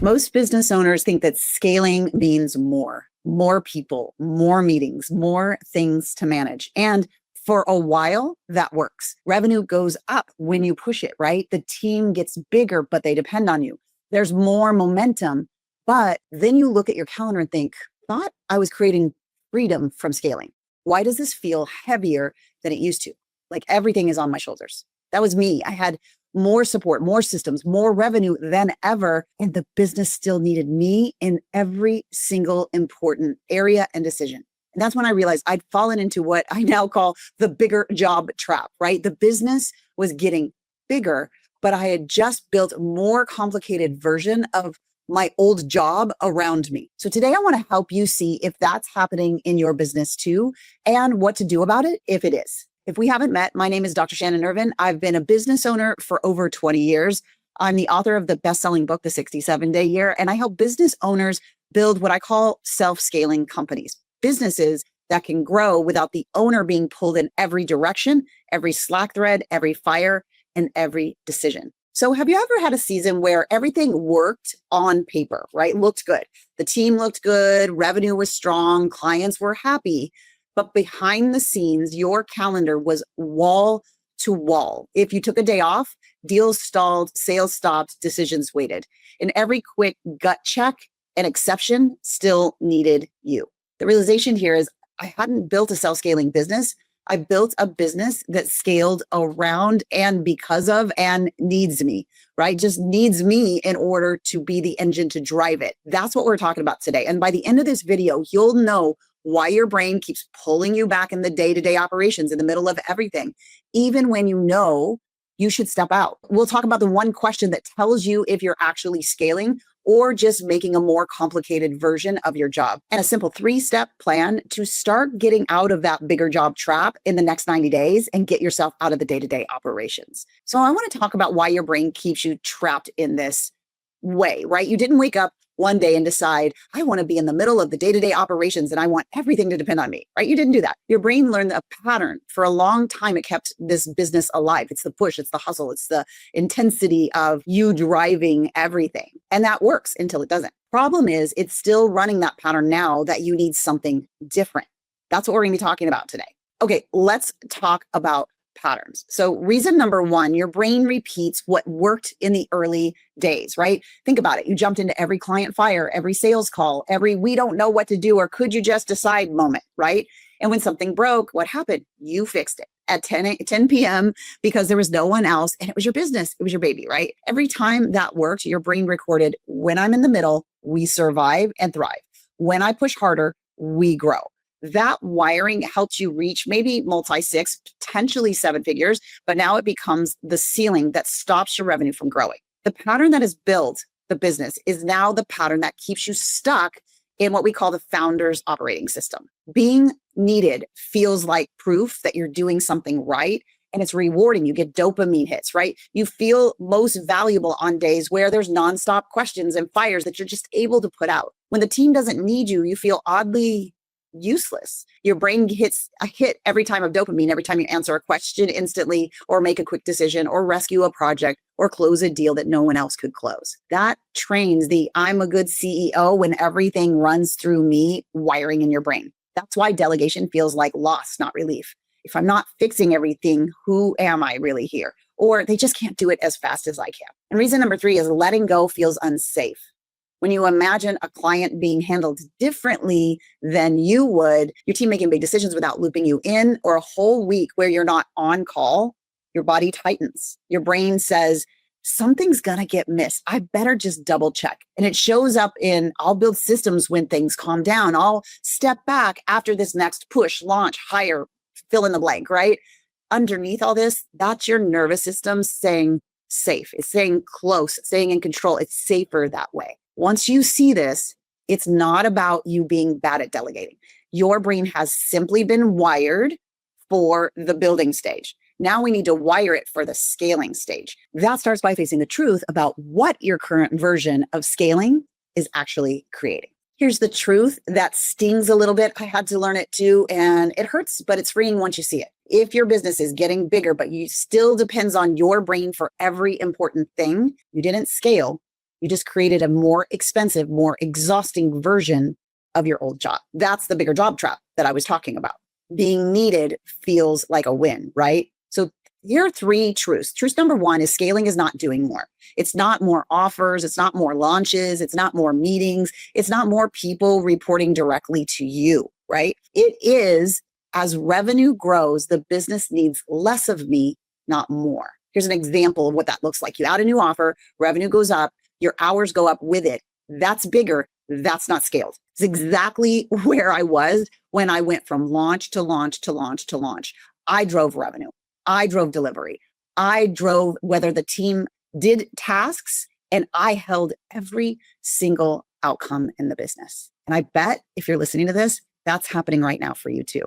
Most business owners think that scaling means more people, more meetings, more things to manage. And for a while, that works. Revenue goes up when you push it, right? The team gets bigger, but they depend on you. There's more momentum. But then you look at your calendar and think, thought I was creating freedom from scaling. Why does this feel heavier than it used to? Like everything is on my shoulders. That was me. I had more support, more systems, more revenue than ever. And the business still needed me in every single important area and decision. And that's when I realized I'd fallen into what I now call the bigger job trap, right? The business was getting bigger, but I had just built a more complicated version of my old job around me. So today I want to help you see if that's happening in your business too, and what to do about it if it is. If we haven't met, my name is Dr. Shannon Irvin. I've been a business owner for over 20 years. I'm the author of the best-selling book, The 67-Day Year, and I help business owners build what I call self-scaling companies, businesses that can grow without the owner being pulled in every direction, every Slack thread, every fire, and every decision. So have you ever had a season where everything worked on paper, right? Looked good. The team looked good, revenue was strong, clients were happy. But behind the scenes, your calendar was wall to wall. If you took a day off, deals stalled, sales stopped, decisions waited. And every quick gut check and exception still needed you. The realization here is I hadn't built a self-scaling business. I built a business that scaled around and because of and needs me, right? Just needs me in order to be the engine to drive it. That's what we're talking about today. And by the end of this video, you'll know why your brain keeps pulling you back in the day-to-day operations in the middle of everything, even when you know you should step out. We'll talk about the one question that tells you if you're actually scaling or just making a more complicated version of your job, and a simple 3-step plan to start getting out of that bigger job trap in the next 90 days and get yourself out of the day-to-day operations. So I want to talk about why your brain keeps you trapped in this way, right? You didn't wake up one day and decide, I want to be in the middle of the day-to-day operations and I want everything to depend on me, right? You didn't do that. Your brain learned a pattern. For a long time, it kept this business alive. It's the push, it's the hustle, it's the intensity of you driving everything. And that works until it doesn't. Problem is, it's still running that pattern now that you need something different. That's what we're going to be talking about today. Okay, let's talk about patterns. So reason number one, your brain repeats what worked in the early days, right? Think about it. You jumped into every client fire, every sales call, every we don't know what to do or could you just decide moment, right? And when something broke, what happened? You fixed it at 10 p.m. because there was no one else and it was your business. It was your baby, right? Every time that worked, your brain recorded, when I'm in the middle, we survive and thrive. When I push harder, we grow. That wiring helps you reach maybe multi-6, potentially 7 figures, but now it becomes the ceiling that stops your revenue from growing. The pattern that has built the business is now the pattern that keeps you stuck in what we call the founder's operating system. Being needed feels like proof that you're doing something right, and it's rewarding. You get dopamine hits, right? You feel most valuable on days where there's nonstop questions and fires that you're just able to put out. When the team doesn't need you, you feel oddly useless. Your brain hits a hit every time of dopamine, every time you answer a question instantly or make a quick decision or rescue a project or close a deal that no one else could close. That trains the I'm a good CEO when everything runs through me wiring in your brain. That's why delegation feels like loss, not relief. If I'm not fixing everything, who am I really here? Or they just can't do it as fast as I can. And reason number 3 is letting go feels unsafe. When you imagine a client being handled differently than you would, your team making big decisions without looping you in, or a whole week where you're not on call, your body tightens. Your brain says, something's gonna get missed. I better just double check. And it shows up in, I'll build systems when things calm down. I'll step back after this next push, launch, hire, fill in the blank, right? Underneath all this, that's your nervous system saying safe. It's saying close, saying in control. It's safer that way. Once you see this, it's not about you being bad at delegating. Your brain has simply been wired for the building stage. Now we need to wire it for the scaling stage. That starts by facing the truth about what your current version of scaling is actually creating. Here's the truth that stings a little bit. I had to learn it too, and it hurts, but it's freeing once you see it. If your business is getting bigger, but you still depends on your brain for every important thing, you didn't scale, You just created a more expensive, more exhausting version of your old job. That's the bigger job trap that I was talking about. Being needed feels like a win, right? So here are three truths. Truth number one is scaling is not doing more. It's not more offers. It's not more launches. It's not more meetings. It's not more people reporting directly to you, right? It is, as revenue grows, the business needs less of me, not more. Here's an example of what that looks like. You add a new offer, revenue goes up, your hours go up with it. That's bigger. That's not scaled. It's exactly where I was when I went from launch to launch to launch to launch. I drove revenue. I drove delivery. I drove whether the team did tasks, and I held every single outcome in the business. And I bet if you're listening to this, that's happening right now for you too.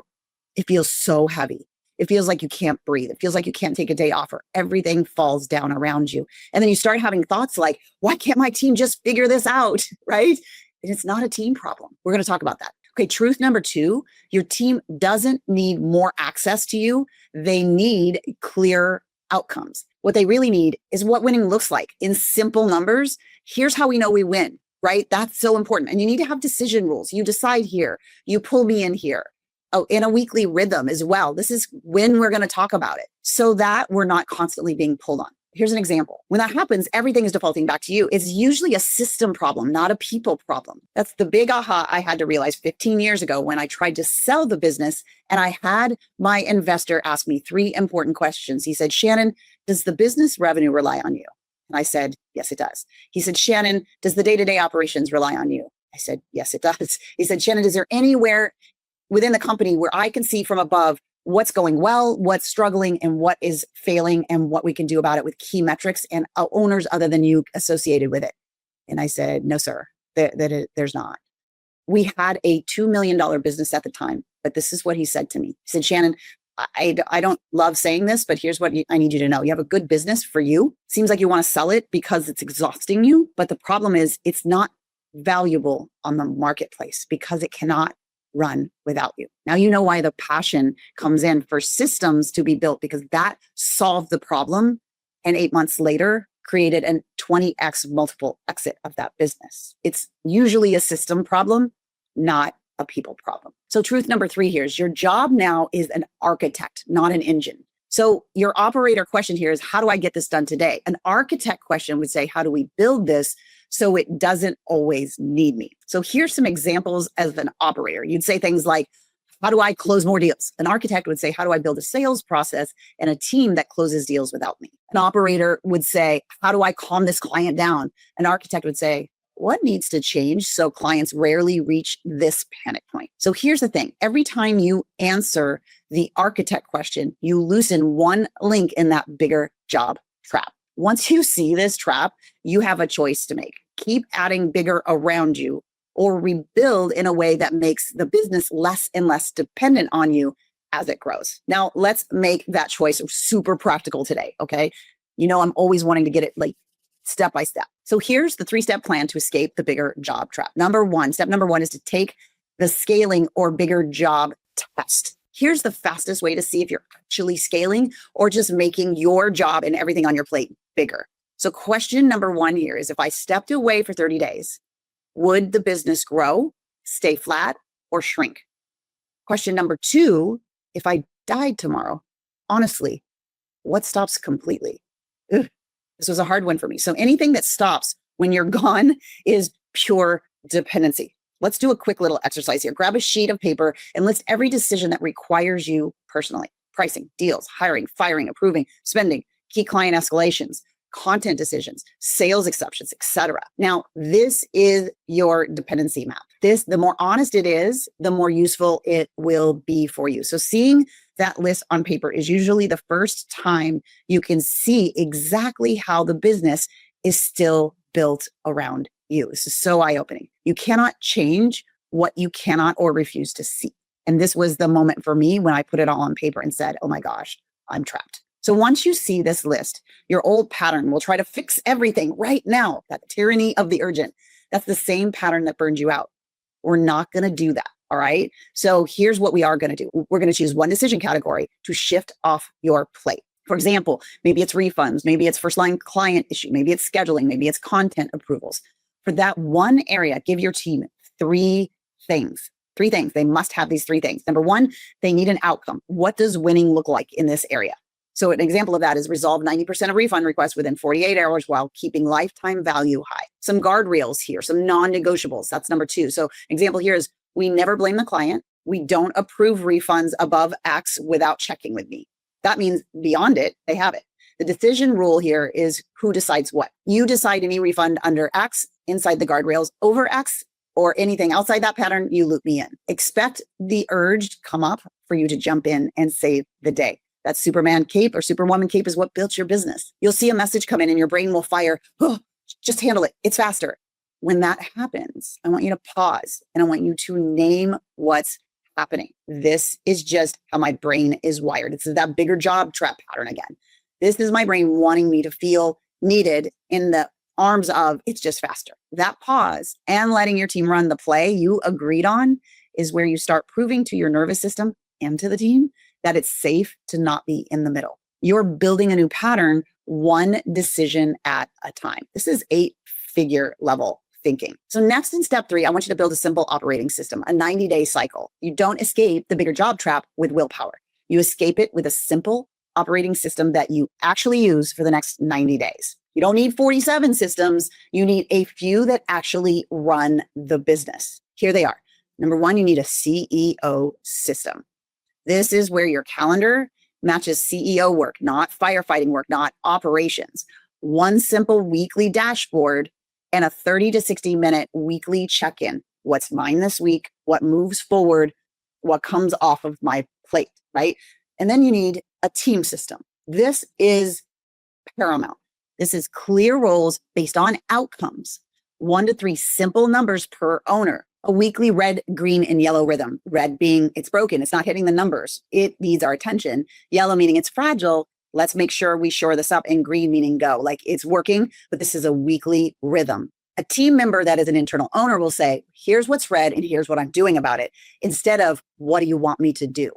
It feels so heavy. It feels like you can't breathe. It feels like you can't take a day off, or everything falls down around you. And then you start having thoughts like, why can't my team just figure this out? Right? And it's not a team problem. We're going to talk about that. Okay, truth number two, your team doesn't need more access to you. They need clear outcomes. What they really need is what winning looks like in simple numbers. Here's how we know we win, right? That's so important. And you need to have decision rules. You decide here, you pull me in here. Oh, in a weekly rhythm as well. This is when we're going to talk about it so that we're not constantly being pulled on. Here's an example. When that happens, everything is defaulting back to you. It's usually a system problem, not a people problem. That's the big aha I had to realize 15 years ago when I tried to sell the business and I had my investor ask me three important questions. He said, Shannon, does the business revenue rely on you? And I said, yes, it does. He said, Shannon, does the day-to-day operations rely on you? I said, yes, it does. He said, Shannon, is there anywhere within the company where I can see from above what's going well, what's struggling, and what is failing, and what we can do about it with key metrics and owners other than you associated with it? And I said, no, sir, there's not. We had a $2 million business at the time, but this is what he said to me. He said, Shannon, I don't love saying this, but here's what I need you to know. You have a good business for you. Seems like you want to sell it because it's exhausting you. But the problem is it's not valuable on the marketplace because it cannot run without you. Now you know why the passion comes in for systems to be built, because that solved the problem, and 8 months later created a 20x multiple exit of that business. It's usually a system problem, not a people problem. So truth number three here is your job now is an architect, not an engine. So your operator question here is, how do I get this done today? An architect question would say, how do we build this so it doesn't always need me? So here's some examples as an operator. You'd say things like, how do I close more deals? An architect would say, how do I build a sales process and a team that closes deals without me? An operator would say, how do I calm this client down? An architect would say, what needs to change so clients rarely reach this panic point? So here's the thing. Every time you answer the architect question, you loosen one link in that bigger job trap. Once you see this trap, you have a choice to make. Keep adding bigger around you, or rebuild in a way that makes the business less and less dependent on you as it grows. Now, let's make that choice super practical today, okay? You know, I'm always wanting to get it like step by step. So here's the 3-step plan to escape the bigger job trap. Step number one is to take the scaling or bigger job test. Here's the fastest way to see if you're actually scaling or just making your job and everything on your plate bigger. So question number one here is, if I stepped away for 30 days, would the business grow, stay flat, or shrink? Question number two, if I died tomorrow, honestly, what stops completely? Ugh, this was a hard one for me. So anything that stops when you're gone is pure dependency. Let's do a quick little exercise here. Grab a sheet of paper and list every decision that requires you personally. Pricing, deals, hiring, firing, approving, spending, key client escalations, content decisions, sales exceptions, etc. Now, this is your dependency map. The more honest it is, the more useful it will be for you. So seeing that list on paper is usually the first time you can see exactly how the business is still built around you. This is so eye-opening. You cannot change what you cannot or refuse to see. And this was the moment for me when I put it all on paper and said, oh my gosh, I'm trapped. So once you see this list, your old pattern will try to fix everything right now. That tyranny of the urgent. That's the same pattern that burned you out. We're not going to do that. All right. So here's what we are going to do. We're going to choose one decision category to shift off your plate. For example, maybe it's refunds, maybe it's first line client issue, maybe it's scheduling, maybe it's content approvals. For that one area, give your team three things. Three things. They must have these three things. Number one, they need an outcome. What does winning look like in this area? So an example of that is resolve 90% of refund requests within 48 hours while keeping lifetime value high. Some guardrails here, some non-negotiables. That's number two. So example here is we never blame the client. We don't approve refunds above X without checking with me. That means beyond it, they have it. The decision rule here is who decides what. You decide any refund under X inside the guardrails. Over X or anything outside that pattern, you loop me in. Expect the urge to come up for you to jump in and save the day. That Superman cape or Superwoman cape is what built your business. You'll see a message come in and your brain will fire, oh, just handle it. It's faster. When that happens, I want you to pause and I want you to name what's happening. This is just how my brain is wired. It's that bigger job trap pattern again. This is my brain wanting me to feel needed in the arms of it's just faster. That pause and letting your team run the play you agreed on is where you start proving to your nervous system and to the team that it's safe to not be in the middle. You're building a new pattern, one decision at a time. This is 8-figure level thinking. So next in step 3, I want you to build a simple operating system, a 90-day cycle. You don't escape the bigger job trap with willpower. You escape it with a simple operating system that you actually use for the next 90 days. You don't need 47 systems. You need a few that actually run the business. Here they are. Number 1, you need a CEO system. This is where your calendar matches CEO work, not firefighting work, not operations. One simple weekly dashboard and a 30 to 60 minute weekly check-in. What's mine this week? What moves forward? What comes off of my plate, right? And then you need a team system. This is paramount. This is clear roles based on outcomes. 1 to 3 simple numbers per owner. A weekly red, green, and yellow rhythm. Red being it's broken, it's not hitting the numbers. It needs our attention. Yellow meaning it's fragile. Let's make sure we shore this up. And green meaning go. Like it's working, but this is a weekly rhythm. A team member that is an internal owner will say, here's what's red and here's what I'm doing about it, instead of what do you want me to do?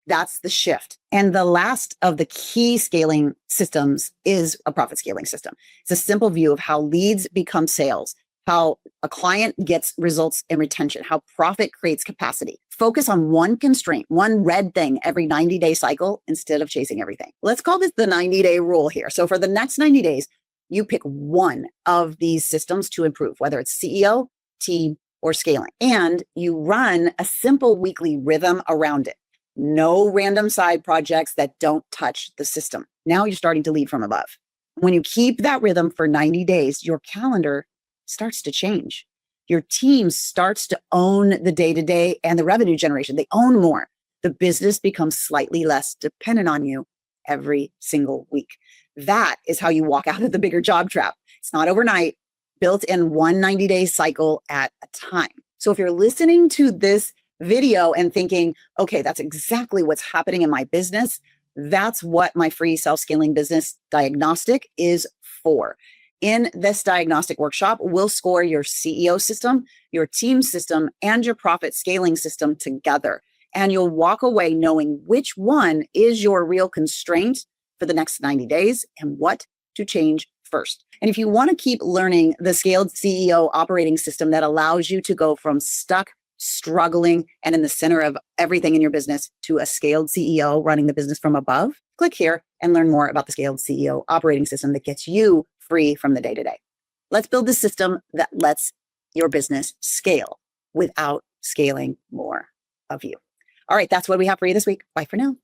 That's the shift. And the last of the key scaling systems is a profit scaling system. It's a simple view of how leads become sales, how a client gets results and retention, how profit creates capacity. Focus on one constraint, one red thing every 90-day cycle instead of chasing everything. Let's call this the 90-day rule here. So for the next 90 days, you pick one of these systems to improve, whether it's CEO, team, or scaling. And you run a simple weekly rhythm around it. No random side projects that don't touch the system. Now you're starting to lead from above. When you keep that rhythm for 90 days, your calendar starts to change. Your team starts to own the day-to-day and the revenue generation. They own more. The business becomes slightly less dependent on you every single week. That is how you walk out of the bigger job trap. It's not overnight, built in one 90-day cycle at a time. So if you're listening to this video and thinking, okay, that's exactly what's happening in my business, that's what my free self-scaling business diagnostic is for. In this diagnostic workshop, we'll score your CEO system, your team system, and your profit scaling system together. And you'll walk away knowing which one is your real constraint for the next 90 days and what to change first. And if you want to keep learning the scaled CEO operating system that allows you to go from stuck, struggling, and in the center of everything in your business to a scaled CEO running the business from above, click here and learn more about the scaled CEO operating system that gets you free from the day-to-day. Let's build the system that lets your business scale without scaling more of you. All right, that's what we have for you this week. Bye for now.